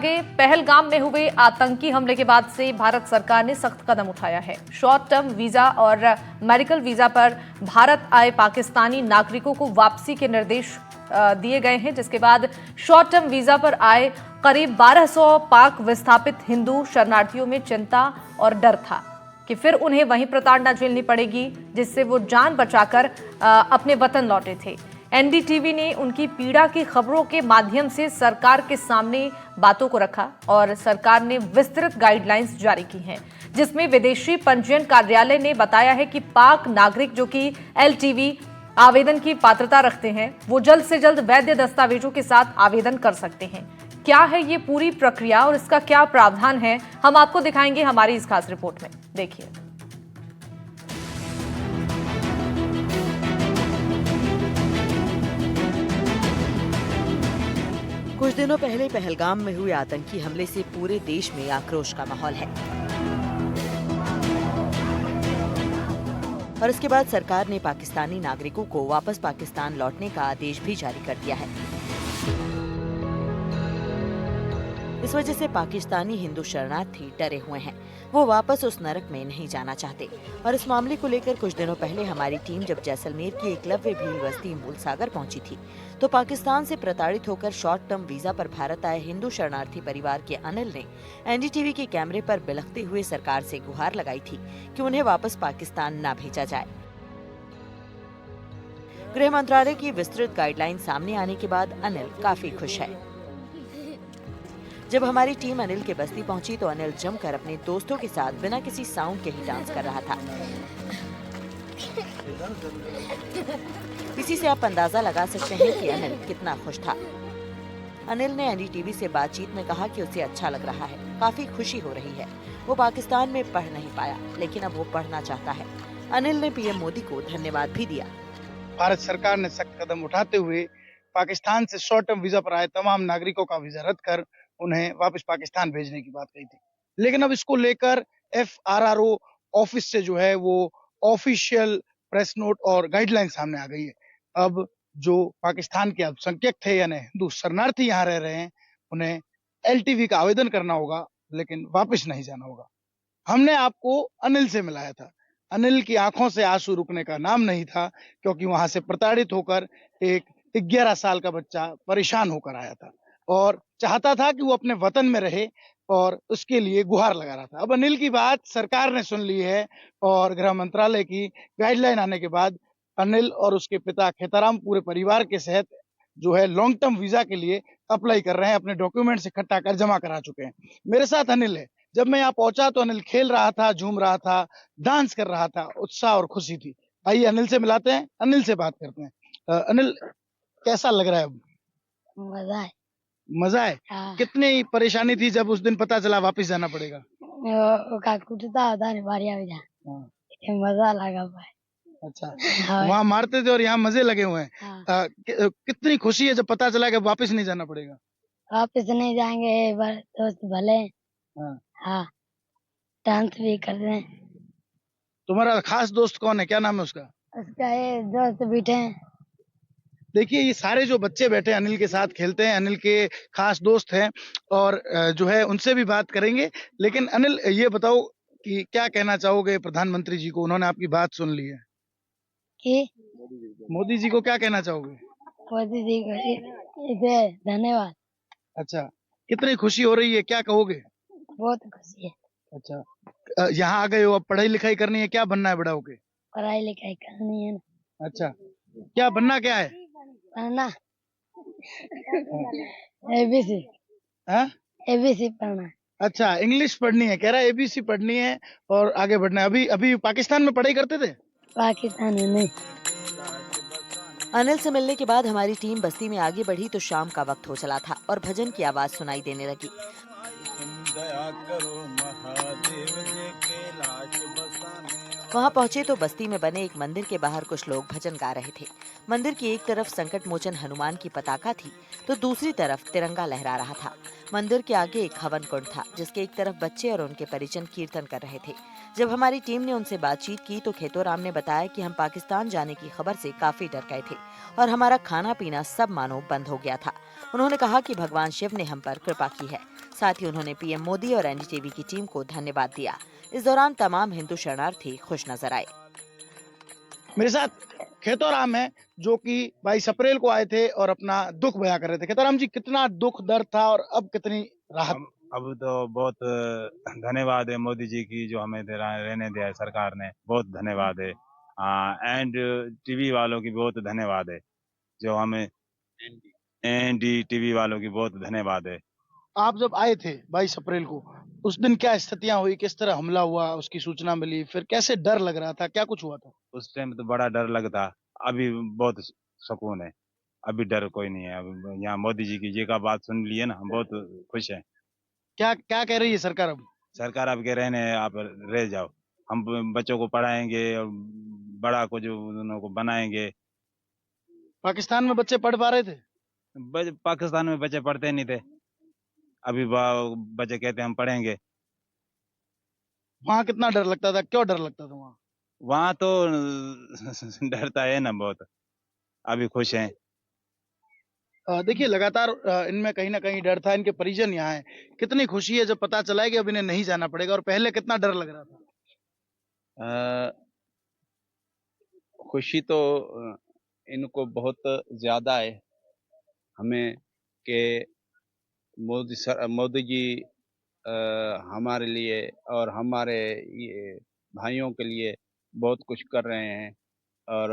आगे पहलगाम में हुए आतंकी हमले के बाद से भारत सरकार ने सख्त कदम उठाया है। शॉर्ट टर्म वीजा और मेडिकल वीजा पर भारत आए पाकिस्तानी नागरिकों को वापसी के निर्देश दिए गए हैं, जिसके बाद शॉर्ट टर्म वीजा पर आए करीब 1200 पाक विस्थापित हिंदू शरणार्थियों में चिंता और डर था कि फिर उन्हें वहीं प्रताड़ना झेलनी पड़ेगी, जिससे वो जान बचाकर अपने वतन लौटे थे। एनडीटीवी ने उनकी पीड़ा की खबरों के माध्यम से सरकार के सामने बातों को रखा और सरकार ने विस्तृत गाइडलाइंस जारी की हैं, जिसमें विदेशी पंजीयन कार्यालय ने बताया है कि पाक नागरिक जो कि एलटीवी आवेदन की पात्रता रखते हैं, वो जल्द से जल्द वैध दस्तावेजों के साथ आवेदन कर सकते हैं। क्या है ये पूरी प्रक्रिया और इसका क्या प्रावधान है, हम आपको दिखाएंगे हमारी इस खास रिपोर्ट में। देखिए। कुछ दिनों पहले पहलगाम में हुए आतंकी हमले से पूरे देश में आक्रोश का माहौल है और इसके बाद सरकार ने पाकिस्तानी नागरिकों को वापस पाकिस्तान लौटने का आदेश भी जारी कर दिया है। इस वजह से पाकिस्तानी हिंदू शरणार्थी डरे हुए हैं। वो वापस उस नरक में नहीं जाना चाहते और इस मामले को लेकर कुछ दिनों पहले हमारी टीम जब जैसलमेर की एकलव्य भील बस्ती मूलसागर पहुंची थी, तो पाकिस्तान से प्रताड़ित होकर शॉर्ट टर्म वीजा पर भारत आए हिंदू शरणार्थी परिवार के अनिल ने एनडीटीवी के कैमरे पर बिलखते हुए सरकार से गुहार लगाई थी कि उन्हें वापस पाकिस्तान न भेजा जाए। गृह मंत्रालय की विस्तृत गाइडलाइन सामने आने के बाद अनिल काफी खुश है। जब हमारी टीम अनिल के बस्ती पहुंची तो अनिल जमकर अपने दोस्तों के साथ बिना किसी साउंड के ही डांस कर रहा था। इसी से आप अंदाजा लगा सकते हैं कि अनिल कितना खुश था। अनिल ने एनडीटीवी से बातचीत में कहा कि उसे अच्छा लग रहा है, काफी खुशी हो रही है। वो पाकिस्तान में पढ़ नहीं पाया, लेकिन अब वो पढ़ना चाहता है। अनिल ने पीएम मोदी को धन्यवाद भी दिया। भारत सरकार ने सख्त कदम उठाते हुए पाकिस्तान से शॉर्ट टर्म वीजा पर आए तमाम नागरिकों का वीजा रद्द कर उन्हें वापस पाकिस्तान भेजने की बात कही थी। लेकिन अब इसको लेकर एफआरआरओ ऑफिस से जो है वो ऑफिशियल प्रेस नोट और गाइडलाइन सामने आ गई है। अब जो पाकिस्तान के अल्पसंख्यक थे यानी हिंदू शरणार्थी यहाँ रह रहे हैं, उन्हें एलटीवी का आवेदन करना होगा, लेकिन वापस नहीं जाना होगा। हमने आपको अनिल से मिलाया था। अनिल की आंखों से आंसू रुकने का नाम नहीं था, क्योंकि वहां से प्रताड़ित होकर एक 11 साल का बच्चा परेशान होकर आया था और चाहता था कि वो अपने वतन में रहे और उसके लिए गुहार लगा रहा था। अब अनिल की बात सरकार ने सुन ली है और गृह मंत्रालय की गाइडलाइन आने के बाद अनिल और उसके पिता खेताराम पूरे परिवार के साथ जो है लॉन्ग टर्म वीजा के लिए अप्लाई कर रहे हैं। अपने डॉक्यूमेंट्स इकट्ठा कर जमा करा चुके हैं। मेरे साथ अनिल है। जब मैं यहाँ पहुंचा तो अनिल खेल रहा था, झूम रहा था, डांस कर रहा था, उत्साह और खुशी थी। आइए अनिल से मिलाते हैं, अनिल से बात करते हैं। अनिल, कैसा लग रहा है अब? मजा है। मजा है? हाँ। कितनी परेशानी थी जब उस दिन पता चला वापस जाना पड़ेगा? कुटता होता नहीं बारिया में जा। मजा लगा भाई। अच्छा, हाँ। वहाँ मारते थे और यहाँ मजे लगे हुए हैं। हाँ। कितनी खुशी है जब पता चला कि वापस नहीं जाना पड़ेगा? वापस नहीं जाएंगे, दोस्त भले। हाँ। हाँ, डांस भी कर रहे हैं। तुम्हारा खास दोस्त कौन है, क्या नाम है उसका? उसका ये दोस्त बैठे हैं। देखिए, ये सारे जो बच्चे बैठे अनिल के साथ खेलते हैं, अनिल के खास दोस्त हैं और जो है उनसे भी बात करेंगे। लेकिन अनिल, ये बताओ कि क्या कहना चाहोगे प्रधानमंत्री जी को? उन्होंने आपकी बात सुन ली है कि मोदी जी को क्या कहना चाहोगे? मोदी जी को इसे धन्यवाद। अच्छा, कितनी खुशी हो रही है, क्या कहोगे? बहुत खुशी है। अच्छा, यहाँ आ गए हो, अब पढ़ाई लिखाई करनी है, क्या बनना है बड़ा होके? पढ़ाई लिखाई करनी है ना। अच्छा, क्या बनना क्या है? पढ़ना एबीसी। हाँ? एबीसी पढ़ना है। अच्छा, इंग्लिश पढ़नी है, कह रहा है एबीसी पढ़नी है और आगे बढ़ना है। अभी अभी पाकिस्तान में पढ़ाई करते थे? पाकिस्तान में नहीं। अनिल से मिलने के बाद हमारी टीम बस्ती में आगे बढ़ी तो शाम का वक्त हो चला था और भजन की आवाज सुनाई देने लगी। वहाँ पहुंचे तो बस्ती में बने एक मंदिर के बाहर कुछ लोग भजन गा रहे थे। मंदिर की एक तरफ संकट मोचन हनुमान की पताका थी तो दूसरी तरफ तिरंगा लहरा रहा था। मंदिर के आगे एक हवन कुंड था जिसके एक तरफ बच्चे और उनके परिजन कीर्तन कर रहे थे। जब हमारी टीम ने उनसे बातचीत की तो खेतोराम ने बताया कि हम पाकिस्तान जाने की खबर से काफी डर गए थे और हमारा खाना पीना सब मानो बंद हो गया था। उन्होंने कहा कि भगवान शिव ने हम पर कृपा की है। साथ ही उन्होंने पीएम मोदी और एनडीटीवी की टीम को धन्यवाद दिया। इस दौरान तमाम हिंदू शरणार्थी खुश नजर आए। मेरे साथ खेतोराम है, जो कि 22 अप्रैल को आए थे और अपना दुख बयां कर रहे थे। खेतोराम जी, कितना दुख दर्द था और अब कितनी राहत? अब तो बहुत धन्यवाद है मोदी जी की, जो हमें रहने दिया है सरकार ने, बहुत धन्यवाद है। एंड टीवी वालों की बहुत धन्यवाद है, जो हमें एनडी टीवी वालों की बहुत धन्यवाद है। आप जब आए थे 22 अप्रैल को, उस दिन क्या स्थितियां हुई, किस तरह हमला हुआ, उसकी सूचना मिली, फिर कैसे डर लग रहा था, क्या कुछ हुआ था? उस टाइम तो बड़ा डर लगता, अभी बहुत सुकून है, अभी डर कोई नहीं है। अब यहाँ मोदी जी की जी का बात सुन लिए ना, हम बहुत खुश हैं। क्या क्या कह रही है सरकार अब? सरकार अब कह रहे हैं आप रह जाओ, हम बच्चों को पढ़ाएंगे और बड़ा को जो उनको बनाएंगे। पाकिस्तान में बच्चे पढ़ पा रहे थे? पाकिस्तान में बच्चे पढ़ते नहीं थे, अभी बच्चे कहते हैं हम पढ़ेंगे। वहां कितना डर लगता था, क्यों डर लगता था वहां? वहां तो डरता है ना बहुत, अभी खुश हैं। देखिए, लगातार इनमें कहीं ना कहीं डर था, इनके परिजन यहाँ हैं। कितनी खुशी है जब पता चला है कि अब इन्हें नहीं जाना पड़ेगा, और पहले कितना डर लग रहा था? अ, खुशी तो इनको बहुत ज्यादा है हमें, कि मोदी जी अ, हमारे लिए और हमारे ये भाइयों के लिए बहुत कुछ कर रहे हैं, और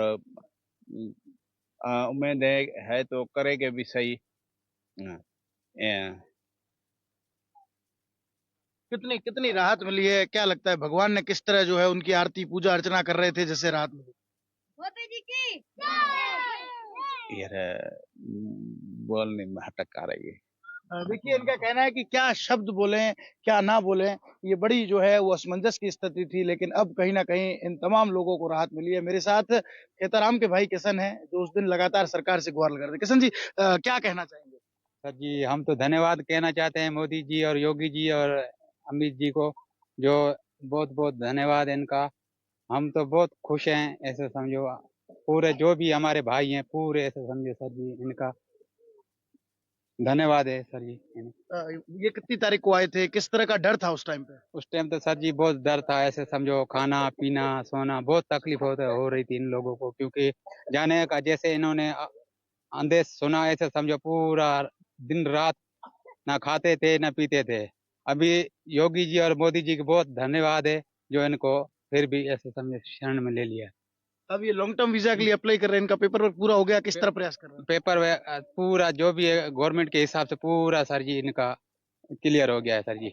उम्मीद है तो करेंगे भी सही। अ, अ, कितनी कितनी राहत मिली है, क्या लगता है भगवान ने किस तरह जो है उनकी आरती पूजा अर्चना कर रहे थे, जिससे राहत मिली? यार बोलने में हटक आ रही है। देखिए, इनका कहना है कि क्या शब्द बोलें, क्या ना बोलें, ये बड़ी जो है वो असमंजस की स्थिति थी, लेकिन अब कहीं ना कहीं इन तमाम लोगों को राहत मिली है। मेरे साथ खेताराम के भाई किशन है, जो उस दिन लगातार सरकार से गुहार लगा रहे थे। किशन जी, क्या कहना चाहेंगे? सर जी, हम तो धन्यवाद कहना चाहते हैं मोदी जी और योगी जी और अमित जी को, जो बहुत बहुत धन्यवाद है इनका। हम तो बहुत खुश हैं, ऐसे समझो पूरे जो भी हमारे भाई हैं पूरे, ऐसे समझो सर जी, इनका धन्यवाद है सर जी। अ, ये कितनी तारीख को आए थे, किस तरह का डर था उस टाइम पे? उस टाइम तो सर जी बहुत डर था, ऐसे समझो खाना पीना सोना बहुत तकलीफ हो रही थी इन लोगों को, क्योंकि जाने का जैसे इन्होंने आदेश सुना, ऐसे समझो पूरा दिन रात ना खाते थे ना पीते थे। अभी योगी जी और मोदी जी को बहुत धन्यवाद है, जो इनको फिर भी ऐसे समझे शरण में ले लिया। अब ये लॉन्ग टर्म वीजा के लिए अप्लाई कर रहे हैं, इनका पेपर वर्क पूरा हो गया, किस तरह प्रयास कर रहे हैं? पेपर पूरा जो भी है गवर्नमेंट के हिसाब से पूरा सर जी इनका क्लियर हो गया है सर जी।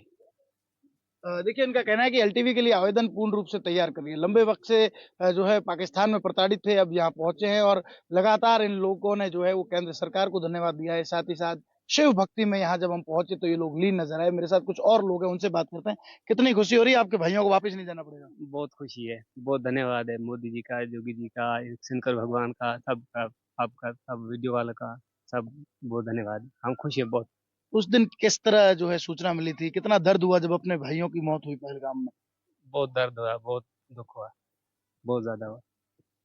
देखिए, इनका कहना है कि एलटीवी के लिए आवेदन पूर्ण रूप से तैयार कर लिए, लंबे वक्त से जो है पाकिस्तान में प्रताड़ित थे, अब यहाँ पहुंचे हैं, और लगातार इन लोगों ने जो है वो केंद्र सरकार को धन्यवाद दिया है। साथ ही साथ शिव भक्ति में यहाँ जब हम पहुंचे तो ये लोग लीन नजर आए। मेरे साथ कुछ और लोग हैं, उनसे बात करते हैं। कितनी खुशी हो रही है, आपके भाइयों को वापस नहीं जाना पड़ेगा? बहुत खुशी है, बहुत धन्यवाद है मोदी जी का, योगी जी का, शंकर भगवान का, सबका, आपका, सब वीडियो वाला का, सब बहुत धन्यवाद। हम खुश हैं बहुत। उस दिन किस तरह जो है सूचना मिली थी, कितना दर्द हुआ जब अपने भाइयों की मौत हुई पहलगाम में? बहुत दर्द हुआ, बहुत दुख हुआ, बहुत ज्यादा हुआ।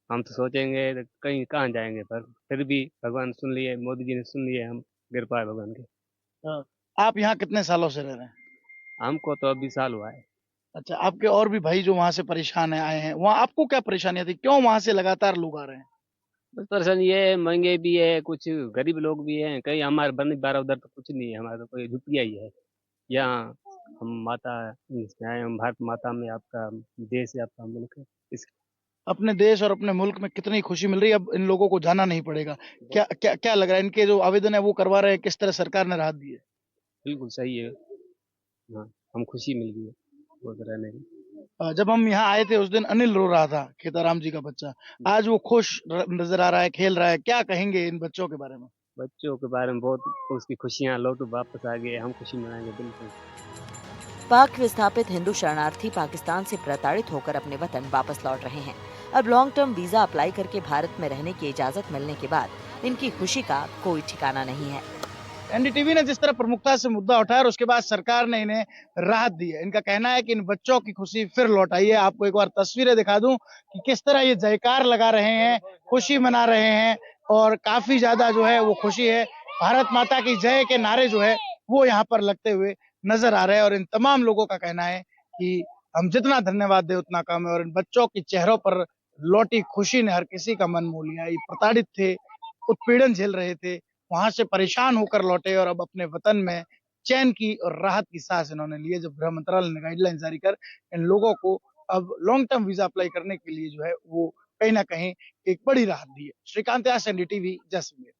हम तो सोचेंगे तो कहीं कहाँ जाएंगे, पर फिर भी भगवान सुन लिए, मोदी जी ने सुन लिए, हम गिर पाए भगवान के। अ, आप यहाँ कितने सालों से रह रहे हैं? हमको तो अभी साल हुआ है। अच्छा, आपके और भी भाई जो वहां से परेशान है आए हैं, वहाँ आपको क्या परेशानियां थी, क्यों वहां से लगातार लोग आ रहे हैं? बस परेशानी ये है, महंगे भी है, कुछ गरीब लोग भी हैं, कहीं हमारे बन बारह उधर तो कुछ नहीं है, हमारा तो कोई रुपया ही है। यहाँ हम माता इसमें आए, हम भारत माता में, आपका देश है, आपका मुल्क है, इस अपने देश और अपने मुल्क में कितनी खुशी मिल रही है, अब इन लोगों को जाना नहीं पड़ेगा। क्या क्या क्या लग रहा है, इनके जो आवेदन है वो करवा रहे हैं, किस तरह सरकार ने राहत दी है? बिल्कुल सही है। हाँ, हम खुशी मिल गई है बहुत रहने की। जब हम यहाँ आए थे उस दिन अनिल रो रहा था, खेताराम जी का बच्चा। आज वो खुश नजर आ रहा है, खेल रहा है। क्या कहेंगे इन बच्चों के बारे में? बच्चों के बारे में बहुत, उसकी खुशियाँ लौट वापस आ गए, हम खुशी मनाएंगे बिल्कुल। पाक विस्थापित हिंदू शरणार्थी पाकिस्तान से प्रताड़ित होकर अपने वतन वापस लौट रहे हैं। अब लॉन्ग टर्म वीजा अप्लाई करके भारत में रहने की इजाजत मिलने के बाद इनकी खुशी का कोई ठिकाना नहीं है। एनडीटीवी ने जिस तरह प्रमुखता से मुद्दा उठाया और उसके बाद सरकार ने इन्हें राहत दी है। इनका कहना है कि इन बच्चों की खुशी फिर लौट आई है। आपको एक बार तस्वीरें दिखा दूं कि किस तरह ये जयकार लगा रहे हैं, खुशी मना रहे हैं, और काफी ज्यादा जो है वो खुशी है। भारत माता की जय के नारे जो है वो यहाँ पर लगते हुए नजर आ रहे हैं। और इन तमाम लोगों का कहना है कि हम जितना धन्यवाद दें उतना कम है। और इन बच्चों के चेहरों पर लौटी खुशी ने हर किसी का मन मोह लिया। ये प्रताड़ित थे, उत्पीड़न झेल रहे थे, वहां से परेशान होकर लौटे और अब अपने वतन में चैन की और राहत की सांस इन्होंने ली है, जब गृह मंत्रालय ने गाइडलाइन जारी कर इन लोगों को अब लॉन्ग टर्म वीजा अप्लाई करने के लिए जो है वो कहीं ना कहीं एक बड़ी राहत दी है। श्रीकांत, एनडीटीवी, जैसलमेर।